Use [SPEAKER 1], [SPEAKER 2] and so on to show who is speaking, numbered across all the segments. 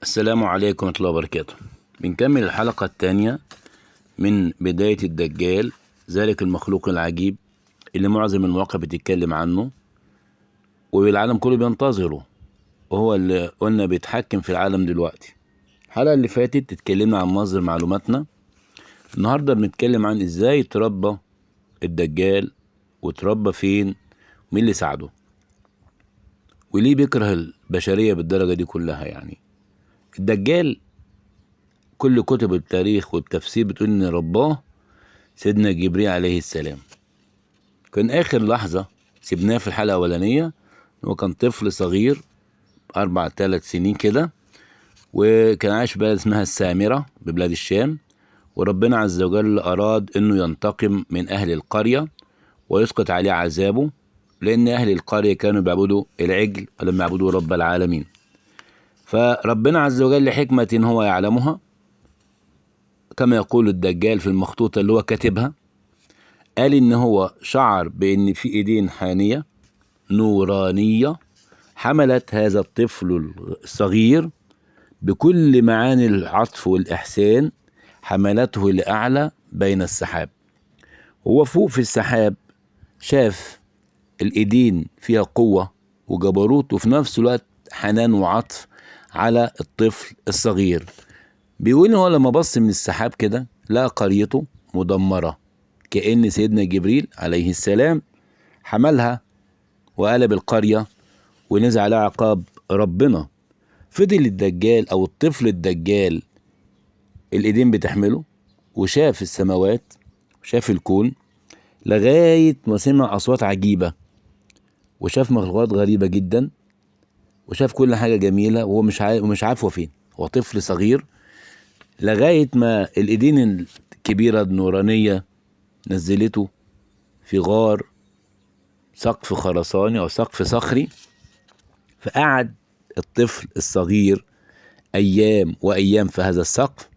[SPEAKER 1] السلام عليكم ورحمة الله وبركاته. بنكمل الحلقة الثانية من بداية الدجال، ذلك المخلوق العجيب اللي معظم المواقع بتتكلم عنه والعالم كله بينتظره، وهو اللي قلنا بيتحكم في العالم دلوقتي. الحلقة اللي فاتت اتكلمنا عن مصدر معلوماتنا. النهاردة بنتكلم عن ازاي تربى الدجال وتربى فين ومين اللي ساعده وليه بيكره البشرية بالدرجة دي كلها. يعني الدجال كل كتب التاريخ والتفسير بتقول ان رباه سيدنا جبريل عليه السلام. كان اخر لحظة سيبناه في الحلقة الاولانية هو كان طفل صغير 3 سنين كده، وكان عايش في بلد اسمها السامرة ببلاد الشام. وربنا عز وجل اراد انه ينتقم من اهل القرية ويسقط عليه عذابه، لان اهل القرية كانوا بيعبدوا العجل ولم يعبدوا رب العالمين. فربنا عز وجل لحكمة هو يعلمها، كما يقول الدجال في المخطوطة اللي هو كاتبها، قال ان هو شعر بان في ايدين حانية نورانية حملت هذا الطفل الصغير بكل معاني العطف والإحسان، حملته لأعلى بين السحاب. هو فوق في السحاب شاف الإيدين فيها قوة وجبروت، وفي نفس الوقت حنان وعطف على الطفل الصغير. بيقول هو لما بص من السحاب كده لقى قريته مدمرة، كأن سيدنا جبريل عليه السلام حملها وقلب القرية ونزل على عقاب ربنا. فضل الدجال أو الطفل الدجال الإيدين بتحمله، وشاف السماوات وشاف الكون لغاية ما سمع أصوات عجيبة، وشاف مخلوقات غريبة جدا، وشاف كل حاجة جميلة، وهو مش عارف هو فين. هو طفل صغير لغاية ما الإيدين الكبيرة النورانية نزلته في غار سقف خرساني أو سقف صخري. فقعد الطفل الصغير أيام وأيام في هذا السقف.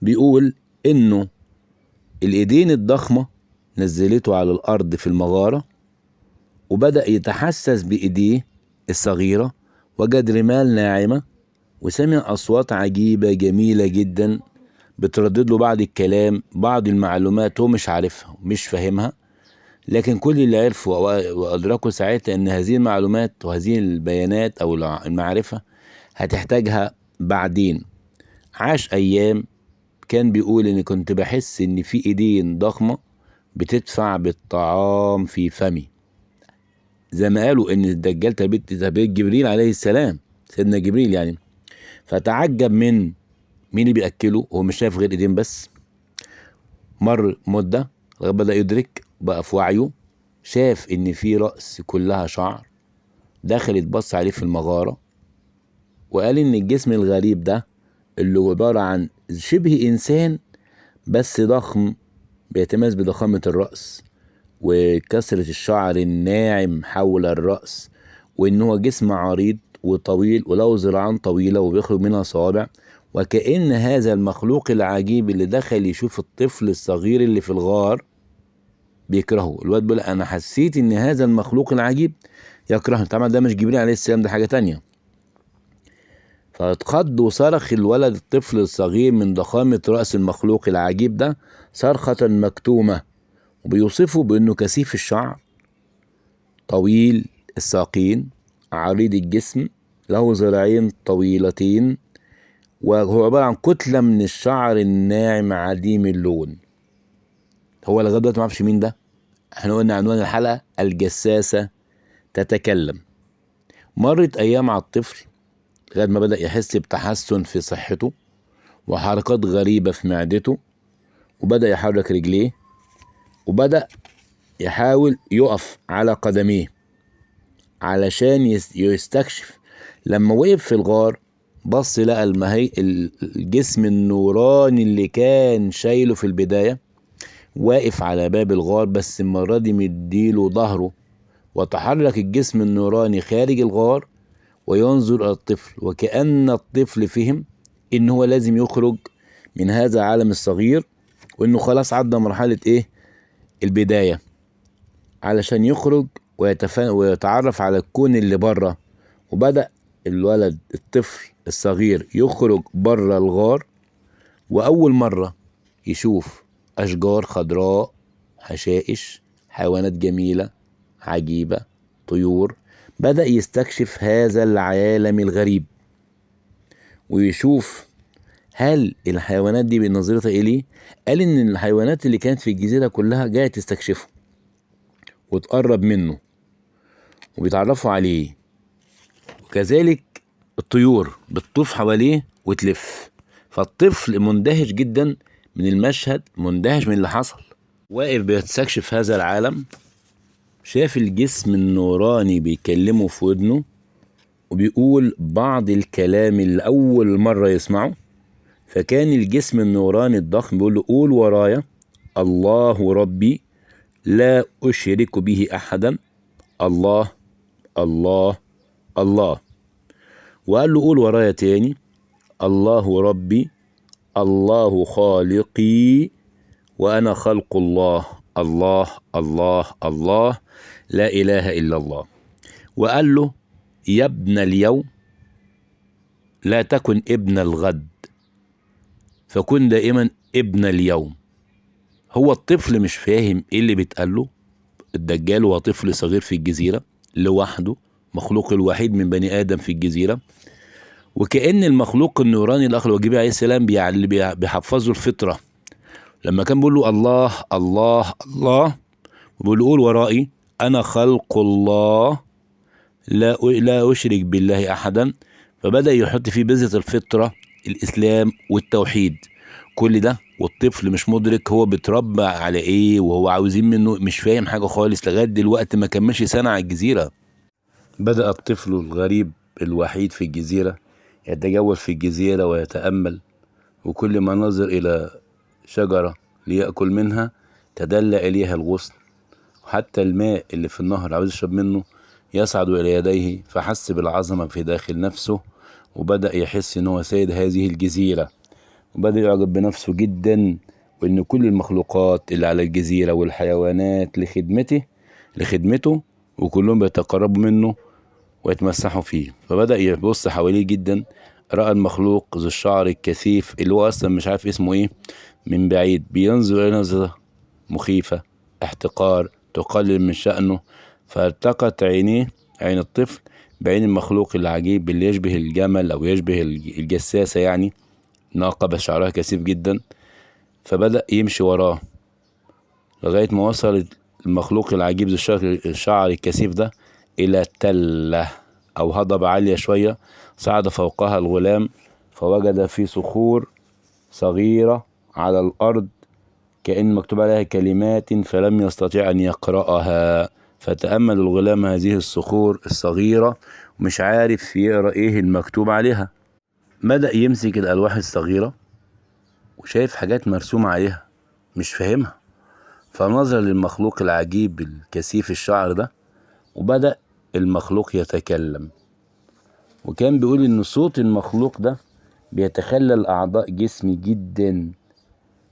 [SPEAKER 1] بيقول إنه الإيدين الضخمة نزلته على الأرض في المغارة، وبدأ يتحسس بإيديه الصغيرة، وجد رمال ناعمة، وسمع أصوات عجيبة جميلة جدا بتردد له بعض الكلام، بعض المعلومات هو مش عارفها ومش فاهمها، لكن كل اللي عرفه وأدركه ساعتها أن هذه المعلومات وهذه البيانات أو المعرفة هتحتاجها بعدين. عاش أيام كان بيقول إن كنت بحس إن في إيدين ضخمة بتدفع بالطعام في فمي، زي ما قالوا إن الدجال تربية جبريل عليه السلام، سيدنا جبريل يعني. فتعجب من مين اللي بيأكله، هو مش شايف غير إيدين بس. مر مدة لغاية بدأ يدرك بقى في وعيه، شاف إن في رأس كلها شعر، دخل يتبص عليه في المغارة، وقال إن الجسم الغريب ده اللي هو عبارة عن شبه إنسان بس ضخم، بيتميز بضخامة الرأس وكثرة الشعر الناعم حول الرأس، وإن هو جسم عريض وطويل وله ذراعان طويلة وبيخرج منها صوابع. وكأن هذا المخلوق العجيب اللي دخل يشوف الطفل الصغير اللي في الغار بيكرهه. الواد بيقول أنا حسيت إن هذا المخلوق العجيب يكرهه. طبعا ده مش جبريل عليه السلام، ده حاجة تانية. فاتخض وصرخ الولد الطفل الصغير من ضخامة رأس المخلوق العجيب ده صرخة مكتومة، وبيوصفه بأنه كثيف الشعر، طويل الساقين، عريض الجسم، له ذراعين طويلتين، وهو عبارة عن كتلة من الشعر الناعم عديم اللون. هو لغاية دلوقتي ما عرفش مين ده. احنا قلنا عنوان الحلقة الجساسة تتكلم. مرت أيام على الطفل لغاية ما بدأ يحس بتحسن في صحته وحركات غريبة في معدته، وبدأ يحرك رجليه، وبدأ يحاول يقف على قدميه علشان يستكشف. لما وقف في الغار بص لقى الجسم النوراني اللي كان شايله في البداية واقف على باب الغار، بس المرة دي مديله ظهره، وتحرك الجسم النوراني خارج الغار وينظر إلى الطفل، وكأن الطفل فهم إن هو لازم يخرج من هذا العالم الصغير، وإنه خلاص عدى مرحلة البداية، علشان يخرج ويتعرف على الكون اللي بره. وبدأ الولد الطفل الصغير يخرج بره الغار، وأول مرة يشوف أشجار خضراء، حشائش، حيوانات جميلة عجيبة، طيور، بدأ يستكشف هذا العالم الغريب ويشوف هل الحيوانات دي بنظرتها إليه. قال إن الحيوانات اللي كانت في الجزيرة كلها جاية تستكشفه وتقرب منه وبيتعرفوا عليه، وكذلك الطيور بتطوف حواليه وتلف. فالطفل مندهش جدا من المشهد، مندهش من اللي حصل، واقف بيستكشف هذا العالم، شاف الجسم النوراني بيكلمه في ودنه وبيقول بعض الكلام اللي أول مرة يسمعه. فكان الجسم النوراني الضخم بيقول له قول ورايا: الله ربي لا أشرك به أحدا، الله الله الله. وقال له قول ورايا تاني: الله ربي الله خالقي وأنا خلق الله، الله الله الله لا إله إلا الله. وقال له يا ابن اليوم لا تكن ابن الغد، فكن دائما ابن اليوم. هو الطفل مش فاهم ايه اللي بيتقال له. الدجال هو طفل صغير في الجزيرة لوحده، مخلوق الوحيد من بني آدم في الجزيرة، وكأن المخلوق النوراني الآخر وجبريل عليه السلام بيحفظه الفطرة. لما كان بيقول له الله الله الله، وبيقول له قول ورائي أنا خلق الله لا أشرك بالله أحدا، فبدأ يحط فيه بذرة الفطرة، الإسلام والتوحيد، كل ده والطفل مش مدرك هو بيتربى على إيه وهو عاوزين منه، مش فاهم حاجة خالص لغاية دلوقتي ما كملش سنة على الجزيرة. بدأ الطفل الغريب الوحيد في الجزيرة يتجول في الجزيرة ويتأمل، وكل ما نظر إلى شجرة ليأكل منها تدلى إليها الغصن، وحتى الماء اللي في النهر عاوز يشرب منه يصعد إلى يديه، فحس بالعظمة في داخل نفسه وبدأ يحس إن هو سيد هذه الجزيرة، وبدأ يعجب بنفسه جدا، وإن كل المخلوقات اللي على الجزيرة والحيوانات لخدمته وكلهم بيتقربوا منه ويتمسحوا فيه. فبدأ يبص حواليه جدا، رأى المخلوق ذو الشعر الكثيف اللي هو أصلا مش عارف اسمه إيه من بعيد، بينظر إلى نظرة مخيفة، احتقار، تقلل من شأنه. فالتقت عينيه، عين الطفل، بعين المخلوق العجيب اللي يشبه الجمل أو يشبه الجساسة، يعني ناقة بس شعرها كثيف جدا. فبدأ يمشي وراه لغاية ما وصل المخلوق العجيب ذو الشعر الكثيف ده إلى تلة أو هضبة عالية شوية. صعد فوقها الغلام فوجد في صخور صغيرة على الأرض كأن مكتوب عليها كلمات فلم يستطيع أن يقرأها. فتأمل الغلام هذه الصخور الصغيرة ومش عارف يقرأ إيه المكتوب عليها. بدأ يمسك الألواح الصغيرة وشايف حاجات مرسومة عليها مش فاهمها، فنظر للمخلوق العجيب الكثيف الشعر ده، وبدأ المخلوق يتكلم. وكان بيقول إن صوت المخلوق ده بيتخلل أعضاء جسمي جدا.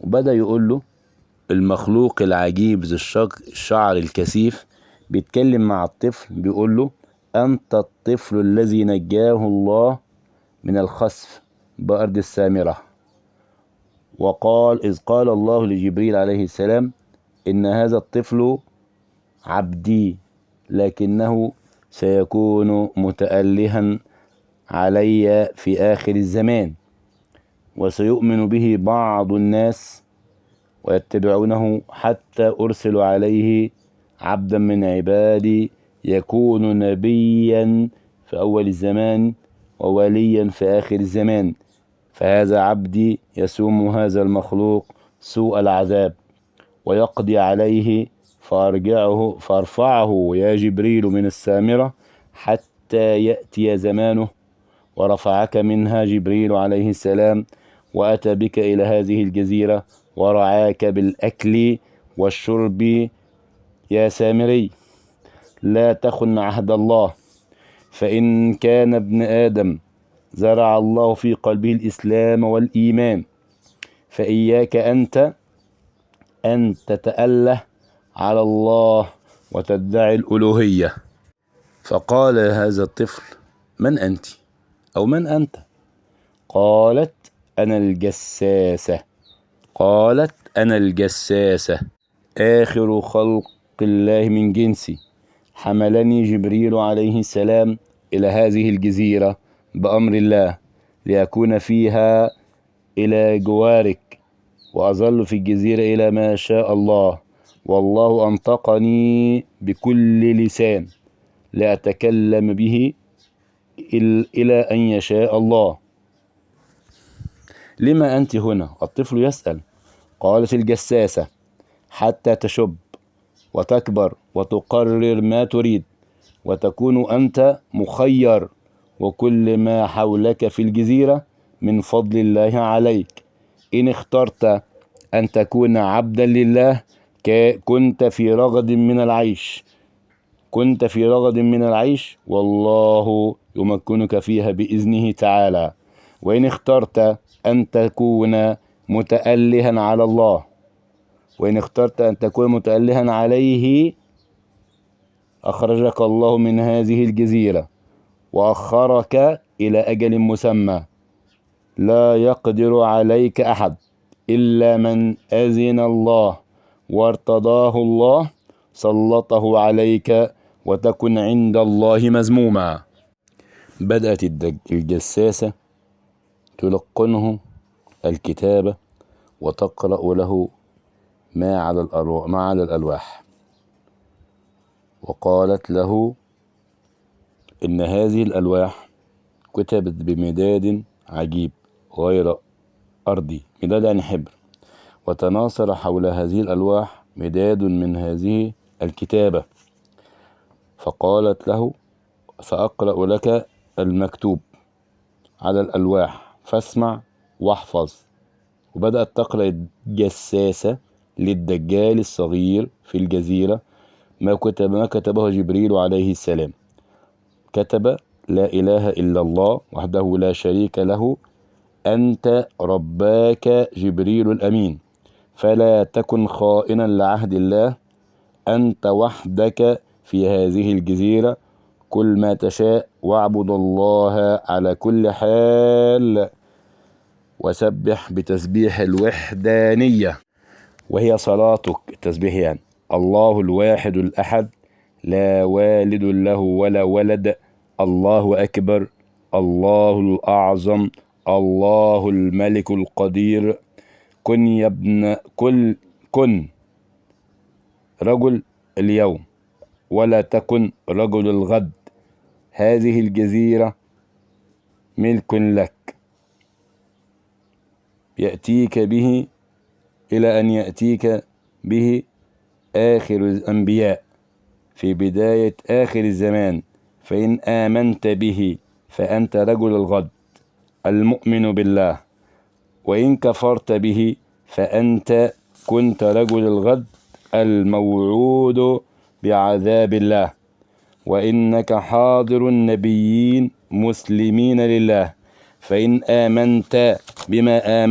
[SPEAKER 1] وبدأ يقول له المخلوق العجيب ذو الشعر الكثيف بيتكلم مع الطفل، بيقول له أنت الطفل الذي نجاه الله من الخسف بأرض السامرة. وقال إذ قال الله لجبريل عليه السلام إن هذا الطفل عبدي لكنه سيكون متألها علي في آخر الزمان، وسيؤمن به بعض الناس ويتبعونه حتى أرسل عليه عبدا من عبادي يكون نبيا في أول الزمان ووليا في آخر الزمان، فهذا عبدي يسوم هذا المخلوق سوء العذاب ويقضي عليه فارفعه يا جبريل من السامرة حتى يأتي زمانه، ورفعك منها جبريل عليه السلام وأتى بك إلى هذه الجزيرة ورعاك بالأكل والشرب يا سامري. لا تخن عهد الله، فإن كان ابن آدم زرع الله في قلبه الإسلام والإيمان، فإياك أن تتأله على الله وتدعي الألوهية. فقال هذا الطفل من أنت أو من أنت؟ قالت أنا الجساسة. قالت أنا الجساسة آخر خلق الله من جنسي، حملني جبريل عليه السلام إلى هذه الجزيرة بأمر الله لأكون فيها إلى جوارك، وأظل في الجزيرة إلى ما شاء الله، والله أنطقني بكل لسان لا أتكلم به إلى أن يشاء الله. لما أنت هنا؟ الطفل يسأل. قالت الجساسة حتى تشب وتكبر وتقرر ما تريد، وتكون أنت مخير، وكل ما حولك في الجزيرة من فضل الله عليك. إن اخترت أن تكون عبدا لله كنت في رغد من العيش، كنت في رغد من العيش، والله يمكنك فيها بإذنه تعالى. وإن اخترت أن تكون متألها على الله، وإن اخترت أن تكون متألها عليه، أخرجك الله من هذه الجزيرة وأخرك إلى أجل مسمى لا يقدر عليك أحد إلا من أذن الله وارتضاه الله، سلطه عليك وتكن عند الله مذموما. بدأت الجساسة تلقنه الكتابة وتقرأ له ما على الألواح، وقالت له إن هذه الألواح كتبت بمداد عجيب غير أرضي، مداد يعني حبر، وتناثر حول هذه الألواح مداد من هذه الكتابة. فقالت له سأقرأ لك المكتوب على الألواح فاسمع واحفظ. وبدأت تقرأ الجساسة للدجال الصغير في الجزيرة ما كتبه جبريل عليه السلام. كتب لا إله إلا الله وحده لا شريك له، أنت رباك جبريل الأمين، فلا تكن خائنا لعهد الله، أنت وحدك في هذه الجزيرة، كل ما تشاء واعبد الله على كل حال، وسبح بتسبيح الوحدانية وهي صلاتك. التسبيح يعني الله الواحد الأحد لا والد له ولا ولد، الله أكبر، الله الأعظم، الله الملك القدير، كن يا ابن كن رجل اليوم ولا تكن رجل الغد، هذه الجزيرة ملك لك، يأتيك به إلى أن يأتيك به آخر الأنبياء في بداية آخر الزمان، فإن آمنت به فأنت رجل الغد المؤمن بالله، وإن كفرت به فأنت كنت رجل الغد الموعود بعذاب الله، وإنك حاضر النبيين مسلمين لله، فإن آمنت بما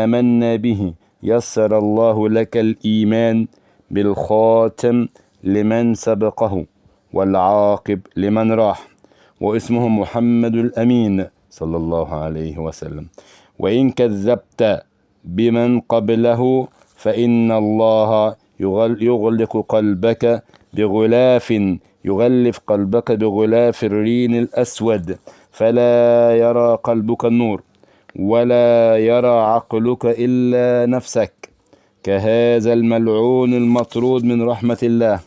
[SPEAKER 1] آمنا به يسر الله لك الإيمان بالخاتم لمن سبقه والعاقب لمن راح، واسمه محمد الأمين صلى الله عليه وسلم. وإن كذبت بمن قبله فإن الله يغلف قلبك بغلاف الرين الأسود، فلا يرى قلبك النور ولا يرى عقلك إلا نفسك، كهذا الملعون المطرود من رحمة الله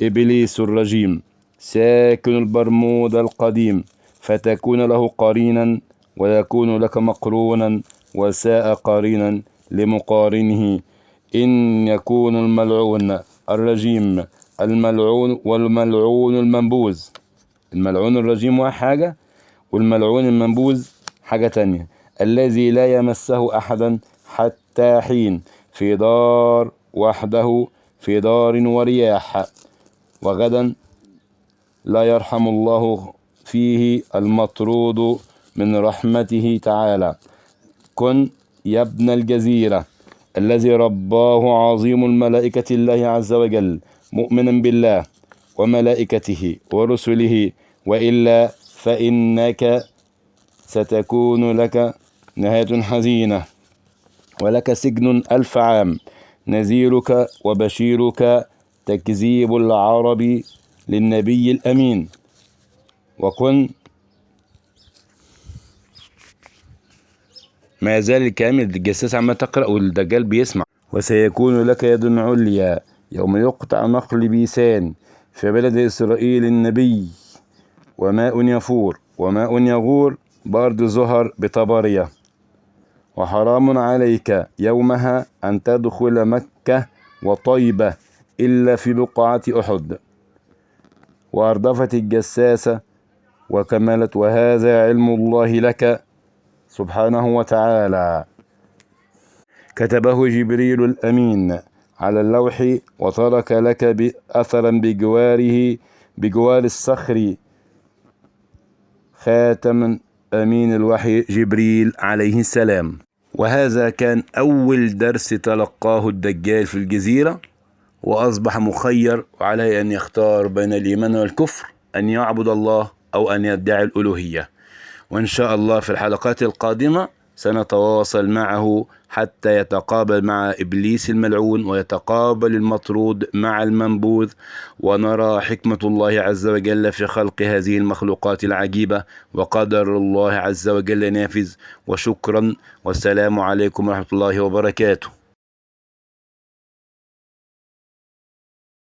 [SPEAKER 1] إبليس الرجيم ساكن البرمودا القديم، فتكون له قرينا ويكون لك مقرونا، وساء قرينا لمقارنه. إن يكون الملعون الرجيم الملعون والملعون المنبوذ، الملعون الرجيم حاجة والملعون المنبوذ حاجة تانية، الذي لا يمسه أحدا حتى حين، في دار وحده في دار ورياح، وغدا لا يرحم الله فيه المطرود من رحمته تعالى. كن يا ابن الجزيرة الذي رباه عظيم الملائكة الله عز وجل، مؤمنا بالله وملائكته ورسله، وإلا فإنك ستكون لك نهاية حزينة ولك سجن 1000 عام. نذيرك وبشيرك تكذيب العرب للنبي الأمين. وكن ما يزال الكامل الجساس عما تقرأ والدجال بيسمع. وسيكون لك يد عليا يوم يقطع نخل بيسان في بلد إسرائيل النبي، وماء يفور وماء يغور بارد زهر بطبرية. وحرام عليك يومها أن تدخل مكة وطيبة إلا في بقعة أحد. وأردفت الجساسة وكملت، وهذا علم الله لك سبحانه وتعالى. كتبه جبريل الأمين على اللوح، وترك لك أثرا بجوار الصخر خاتم أمين الوحي جبريل عليه السلام. وهذا كان أول درس تلقاه الدجال في الجزيرة، وأصبح مخير وعليه أن يختار بين الإيمان والكفر، أن يعبد الله أو أن يدعي الألوهية. وإن شاء الله في الحلقات القادمة سنتواصل معه حتى يتقابل مع إبليس الملعون ويتقابل المطرود مع المنبوذ، ونرى حكمة الله عز وجل في خلق هذه المخلوقات العجيبة، وقدر الله عز وجل نافذ. وشكرا، والسلام عليكم ورحمة الله وبركاته.